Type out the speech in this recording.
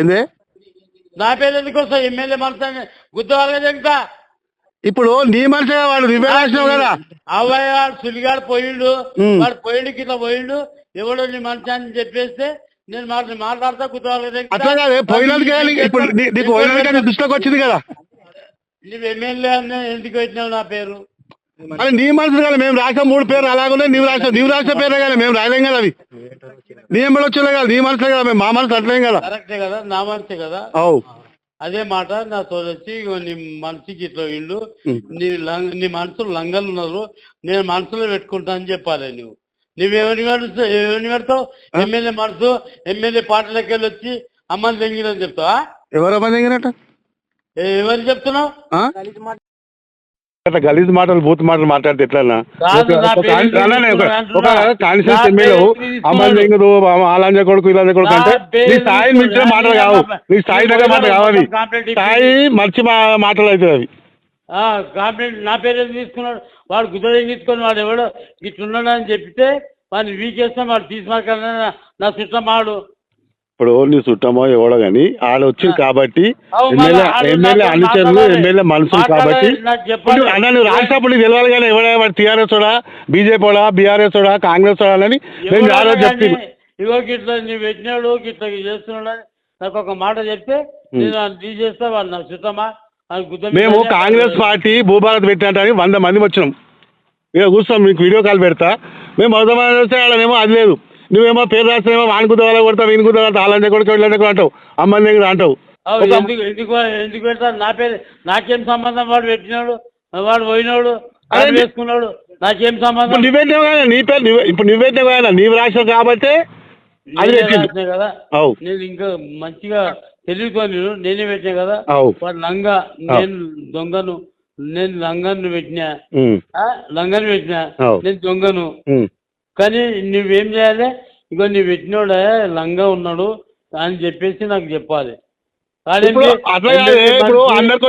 ఏంది నా పేరు ఎందుకు వస్తాయి? ఎమ్మెల్యే మనసు గుద్దవాళ్ళగా చెప్తా. ఇప్పుడు నీ మనిషిగా వాడు నువ్వే రాసినావు కదా. అవయ్య సులిగాడు పోయిండు, వాడు పోయిండు ఇట్లా పోయిండు, ఎవడో నీ మనిషి అని చెప్పేస్తే నేను మాట్లాడతా గుద్దవాళ్ళగా. అట్లా కాదు పోయినందుకే ఇప్పుడు నీకు పోయినందుకే దృష్టిలోకి వచ్చింది కదా. నువ్వు ఎమ్మెల్యే అని ఎందుకు పెట్టినావు నా పేరు? అది నీ మనసు కదా. మేము రాసిన 3 పేర్లు అలాగే నీవు రాసిన పేరే కదా. మేము రాయలేం కదా. అవి నీ ఎంబడి వచ్చేలే కదా. నీ మనసులే కదా. మేము మా మనసు అట్లేం కదా. కరెక్టే కదా, నా మనసే కదా. అవు అదే మాట నా తోలొచ్చి నీ మనసుకి ఇట్లా ఇల్లు నీ మనసులో లంగలు ఉన్నారు, నేను మనసులో పెట్టుకుంటా అని చెప్పాలి. నువ్వెవరిని పెడతావు? ఎమ్మెల్యే మనసు ఎమ్మెల్యే పాటలకి వెళ్ళి వచ్చి అమ్మని తెంగినని చెప్తావా? ఎవరమ్మా తెంగినట్ట? ఎవరు చెప్తున్నావు? గలీజ్ మాటలు బూత్ మాటలు మాట్లాడితే ఎట్లా? ఒక కాన్స్టిట్యూన్స్ ఎమ్మెల్యే అమ్మాయి తెంగదు అలాంజ కొడుకు ఇలాంటి కొడుకు అంటే నీ స్థాయి మించిన మాటలు కావు. నీ స్థాయి దగ్గర మాటలు కావాలి. స్థాయి మర్చి మాటలు అవుతుంది అవి. కంప్లైంట్ నా పేరు తీసుకున్నాడు, వాడు గుద్దలు తీసుకొని వాడు ఎవడో ఇట్లున్నాడు అని చెప్తే వాడిని వీకేస్తాం. వాడు తీసుకున్నా నా చుట్టం మాడు. ఇప్పుడు నీ చుట్టమో ఎవడో కానీ ఆడ వచ్చింది కాబట్టి ఎమ్మెల్యే అనుచరులు ఎమ్మెల్యే మనుషులు కాబట్టి అన్న నువ్వు రాసినప్పుడు నీకు తెలియాలి కానీ ఎవడ టీఆర్ఎస్ వాడా బీజేపీ వాడా బీఆర్ఎస్ వాడా కాంగ్రెస్ వాడా అని నేను రాదో చెప్తాను. ఇగో ఇట్లా నువ్వు పెట్టినాడు ఇట్లా చేస్తున్నాడు అని నాకు ఒక మాట చెప్తే నేను తీసేస్తా. వాళ్ళు నాకు చుట్టమా? మేము కాంగ్రెస్ పార్టీ భూభారత్ పెట్టినట్టు 100 మంది వచ్చినాం. ఇక కూర్చోం మీకు వీడియో కాల్ పెడతా. మేము 100 మంది వస్తే వాళ్ళనేమో అది లేదు. నువ్వేమో పేరు రాసినేమో వాని గుద్దవాళ్ళ కొడతావు వీని గుద్దవాళ్ళ అలాంటి కూడా వెళ్ళండి అంటావు అమ్మని దగ్గర అంటావు. ఎందుకు పెడతారు నా పేరు? నాకేం సంబంధం? వాడు పెట్టినాడు, వాడు పోయినాడు, వేసుకున్నాడు, నాకేం సంబంధం? నువ్వేంటే కదా నీ పేరు. ఇప్పుడు నువ్వేంటే కదా నీవు రాసావు కాబట్టి అది పెట్టింది కదా. నేను ఇంకా మంచిగా తెలియకొని నేనే పెట్టినా కదా. వాడు లంగా నేను దొంగను, నేను లంగను పెట్టినా, లంగను పెట్టినా, నేను దొంగను. కానీ నువ్వేం చేయాలి? ఇగో నువ్వు పెట్టినోడే లంగా ఉన్నాడు అని చెప్పేసి నాకు చెప్పాలి. అట్లా అందరికీ